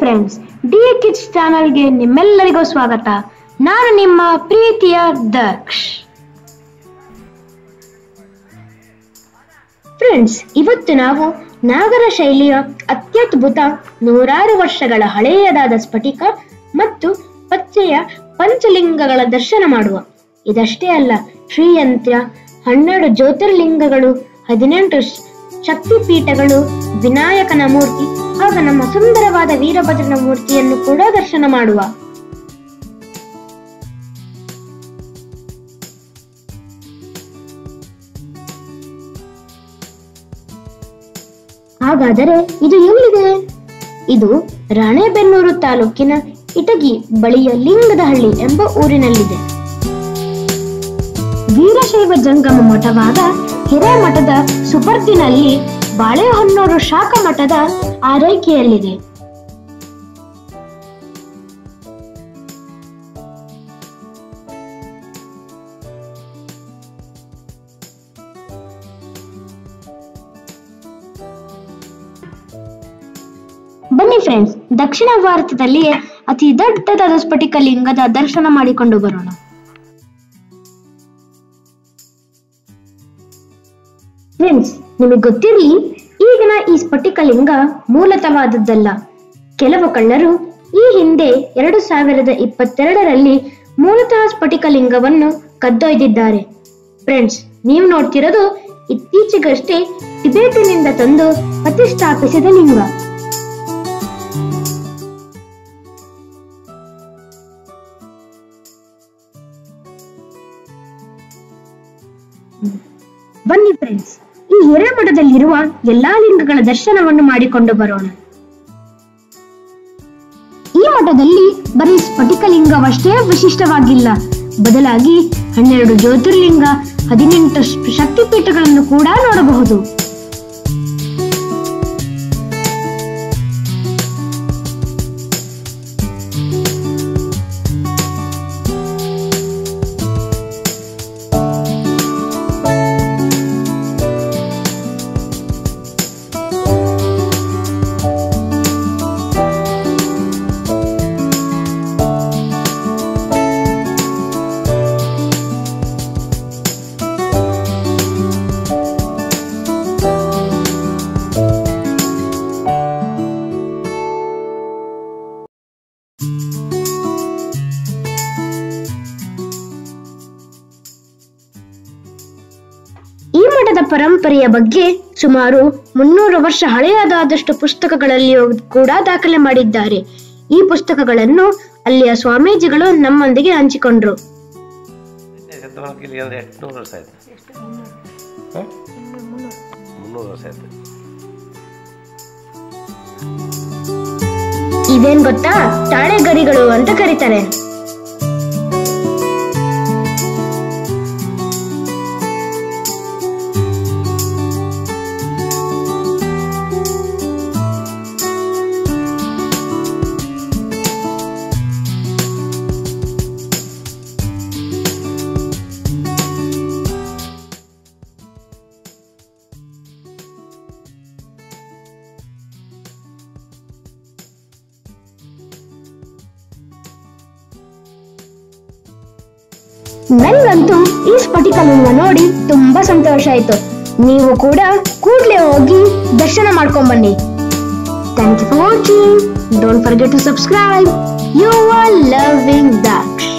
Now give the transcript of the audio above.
Friends, D kids ಚಾನೆಲ್ಗೆ ನಿಮ್ಮೆಲ್ಲರಿಗೂ ಸ್ವಾಗತ. ನಾನು ನಿಮ್ಮ ಪ್ರೀತಿಯ ದಕ್ಷ್. ಫ್ರೆಂಡ್ಸ್, ಇವತ್ತು ನಾವು ನಾಗರ ಶೈಲಿಯ ಅತ್ಯದ್ಭುತ 100 ವರ್ಷಗಳ ಹಳೆಯದಾದ ಸ್ಫಟಿಕ ಮತ್ತು ಪಚ್ಚೆಯ ಪಂಚಲಿಂಗಗಳ ದರ್ಶನ ಮಾಡುವ. ಇದಷ್ಟೇ ಅಲ್ಲ, ಶ್ರೀಯಂತ್ರ, 12 ಜ್ಯೋತಿರ್ಲಿಂಗಗಳು, 18 ಶಕ್ತಿಪೀಠಗಳು, ವಿನಾಯಕನ ಮೂರ್ತಿ ಹಾಗೂ ನಮ್ಮ ಸುಂದರವಾದ ವೀರಭದ್ರನ ಮೂರ್ತಿಯನ್ನು ಕೂಡ ದರ್ಶನ ಮಾಡುವ. ಹಾಗಾದರೆ ಇದು ಎಲ್ಲಿದೆ? ಇದು ರಾಣೆಬೆನ್ನೂರು ತಾಲೂಕಿನ ಇಟಗಿ ಬಳಿಯ ಲಿಂಗದಹಳ್ಳಿ ಎಂಬ ಊರಿನಲ್ಲಿದೆ. ವೀರಶೈವ ಜಂಗಮ ಮಠವಾದ ಹಿರೇಮಠದ ಸುಪರ್ದಿನಲ್ಲಿ ಬಾಳೆಹೊನ್ನೂರು ಶಾಖಾ ಮಠದ ಆರೈಕೆಯಲ್ಲಿದೆ. ಬನ್ನಿ ಫ್ರೆಂಡ್ಸ್, ದಕ್ಷಿಣ ಭಾರತದಲ್ಲಿಯೇ ಅತಿ ದೊಡ್ಡದಾದ ಸ್ಫಟಿಕ ಲಿಂಗದ ದರ್ಶನ ಮಾಡಿಕೊಂಡು ಬರೋಣ. ಫ್ರೆಂಡ್ಸ್, ನಿಮಗೆ ಗೊತ್ತಿರಲಿ, ಈಗಿನ ಈ ಸ್ಫಟಿಕ ಲಿಂಗ ಮೂಲತವಾದದ್ದಲ್ಲ. ಕೆಲವು ಕಳ್ಳರು ಈ ಹಿಂದೆ 2022ರಲ್ಲಿ ಮೂಲತಃ ಸ್ಫಟಿಕ ಲಿಂಗವನ್ನು ಕದ್ದೊಯ್ದಿದ್ದಾರೆ. ಫ್ರೆಂಡ್ಸ್, ನೀವು ನೋಡ್ತಿರೋದು ಇತ್ತೀಚೆಗಷ್ಟೇ ಟಿಬೆಟ್ನಿಂದ ತಂದು ಪ್ರತಿಷ್ಠಾಪಿಸಿದ ಲಿಂಗ. ಬನ್ನಿ ಫ್ರೆಂಡ್ಸ್, ಈ ಹಿರೇಮಠದಲ್ಲಿರುವ ಎಲ್ಲಾ ಲಿಂಗಗಳ ದರ್ಶನವನ್ನು ಮಾಡಿಕೊಂಡು ಬರೋಣ. ಈ ಮಠದಲ್ಲಿ ಬರೀ ಸ್ಫಟಿಕ ಲಿಂಗವಷ್ಟೇ ವಿಶಿಷ್ಟವಾಗಿಲ್ಲ, ಬದಲಾಗಿ 12 ಜ್ಯೋತಿರ್ಲಿಂಗ, 18 ಶಕ್ತಿಪೀಠಗಳನ್ನು ಕೂಡ ನೋಡಬಹುದು. ಈ ಮಠದ ಪರಂಪರೆಯ ಬಗ್ಗೆ ಸುಮಾರು 300 ವರ್ಷ ಹಳೆಯದಾದಷ್ಟು ಪುಸ್ತಕಗಳಲ್ಲಿಯೂ ಕೂಡ ದಾಖಲೆ ಮಾಡಿದ್ದಾರೆ. ಈ ಪುಸ್ತಕಗಳನ್ನು ಅಲ್ಲಿಯ ಸ್ವಾಮೀಜಿಗಳು ನಮ್ಮೊಂದಿಗೆ ಹಂಚಿಕೊಂಡ್ರು. ಇದೇನ್ ಗೊತ್ತಾ? ತಾಳೆಗರಿಗಳು ಅಂತ ಕರೀತಾರೆ. ನನಗಂತೂ ಈ ಸ್ಫಟಿಕ ಲಿಂಗ ನೋಡಿ ತುಂಬಾ ಸಂತೋಷ ಆಯ್ತು. ನೀವು ಕೂಡ ಕೂಡಲೇ ಹೋಗಿ ದರ್ಶನ ಮಾಡ್ಕೊಂಡ್ ಬನ್ನಿ. Thank you for watching. Don't forget to subscribe. You are loving ದಕ್ಷ್.